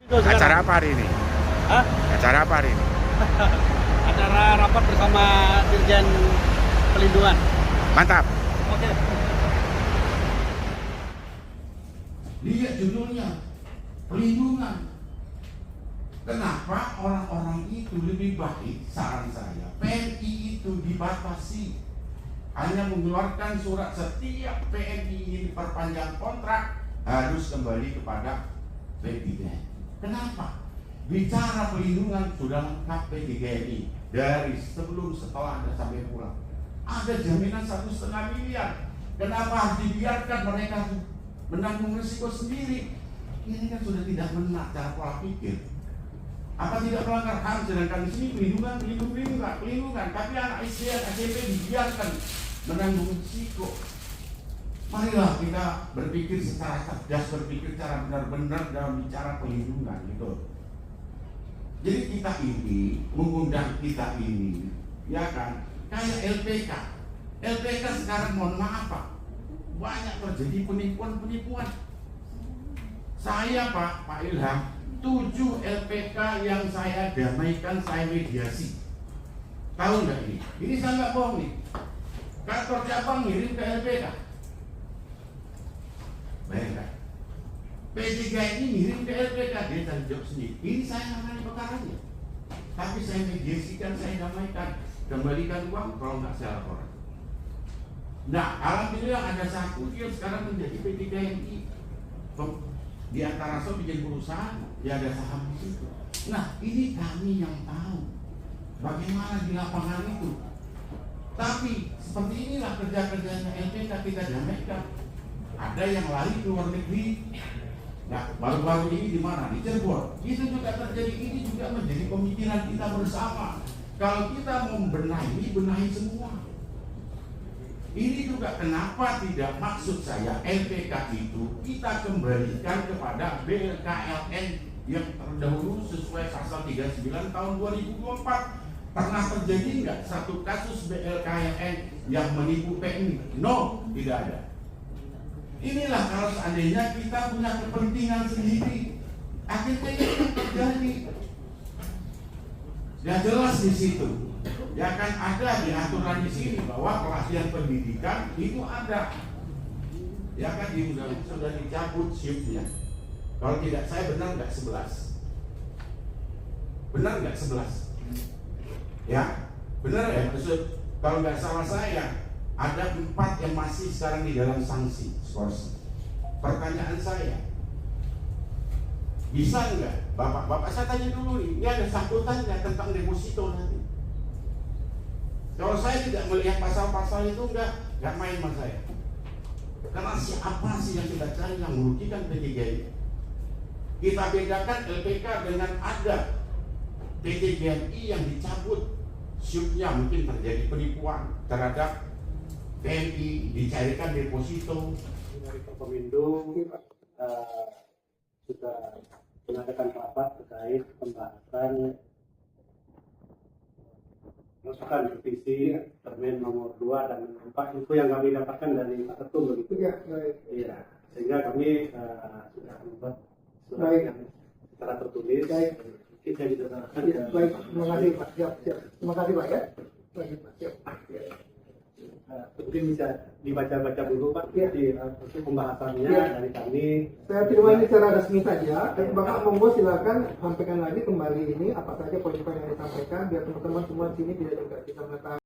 Acara apa hari ini? Hah? Acara apa hari ini? Acara rapat bersama Dirjen Pelindungan. Mantap. Oke. Lihat judulnya, pelindungan. Kenapa orang-orang itu lebih baik, saran saya, PNI itu dibatasi. Hanya mengeluarkan surat setiap PNI ini diperpanjang kontrak harus kembali kepada P3. Kenapa? Bicara pelindungan sudah lengkap P3NI dari sebelum, setelah, dan sampai pulang. Ada jaminan 1,5 miliar. Kenapa harus dibiarkan mereka menanggung risiko sendiri? Ini kan sudah tidak benar cara pola pikir. Apa tidak melanggar HAM, sedangkan di sini pelindungan. Tapi anak SD dan SMP dibiarkan menanggung risiko. Marilah kita berpikir secara cerdas, berpikir secara benar-benar dalam bicara pelindungan gitu. Jadi kita ini mengundang kita ini, ya kan? Kayak LPK. LPK sekarang mohon maaf Pak, banyak terjadi penipuan. Saya Pak Ilham, 7 LPK yang saya damaikan, saya mediasi. Tahu nggak ini? Ini saya nggak bohong nih. Kantor cabang ngirim ke LPK. Bayangkan. P3 ini ngirim ke LPK, dia tanggung jawab sendiri. Ini saya nangani perkaranya. Tapi saya mediasikan, saya damaikan. Kembalikan uang, kalau nggak saya laporan. Nah, alhamdulillah ada satu dia sekarang menjadi P3NI. Di antara bikin perusahaan, dia ada saham di situ. Nah, ini kami yang tahu bagaimana di lapangan itu. Tapi seperti inilah kerja-kerjanya LPK, kita damaikan. Ada yang lari ke luar negeri. Nah, baru-baru ini di mana? Di Cirebon. Itu juga terjadi. Ini juga menjadi pemikiran kita bersama. Kalau kita mau benahi semua. Ini juga kenapa tidak, maksud saya LPK itu kita kembalikan kepada BLKLN yang terdahulu sesuai pasal 39 tahun 2024. Pernah terjadi nggak satu kasus BLKLN yang menipu PNI? No, tidak ada. Inilah kalau seandainya kita punya kepentingan sendiri, akhirnya ini yang terjadi. Ya jelas di situ. Ya kan ada di aturan di sini bahwa pelatihan pendidikan itu ada. Ya kan sudah dicabut shiftnya. Kalau tidak saya benar nggak 11? Benar nggak 11? Ya, benar ya. Maksud kalau nggak salah saya ada 4 yang masih sekarang di dalam sanksi skors. Pertanyaan saya, bisa nggak Bapak saya tanya dulu nih, ini ada sambutannya tentang deposito nanti. Kalau saya tidak melihat pasal-pasal itu nggak main sama saya. Karena siapa sih yang kita cari yang merugikan P3 ini? Kita bedakan LPK dengan ada P3NI yang dicabut shiftnya, mungkin terjadi penipuan terhadap TNI, dicarikan deposito. Dari Kopemindo sudah mengadakan rapat terkait pembahasan masukan revisi Permen nomor 2 dan nomor 4 itu yang kami dapatkan dari Pak Ketum begitu. Iya, sehingga kami sudah membuat surat yang secara tertulis. Kita ditetapkan. Baik, terima kasih Pak. Siap. Terima kasih Pak ya. Baik Pak, siap. Mungkin bisa dibaca-baca dulu Pak, di pembahasannya dari kami. Saya terima ini secara resmi saja. Dan Bapak monggo silakan sampaikan lagi kembali ini apa saja poin-poin yang disampaikan biar teman-teman semua di sini tidak juga bisa mengetahui.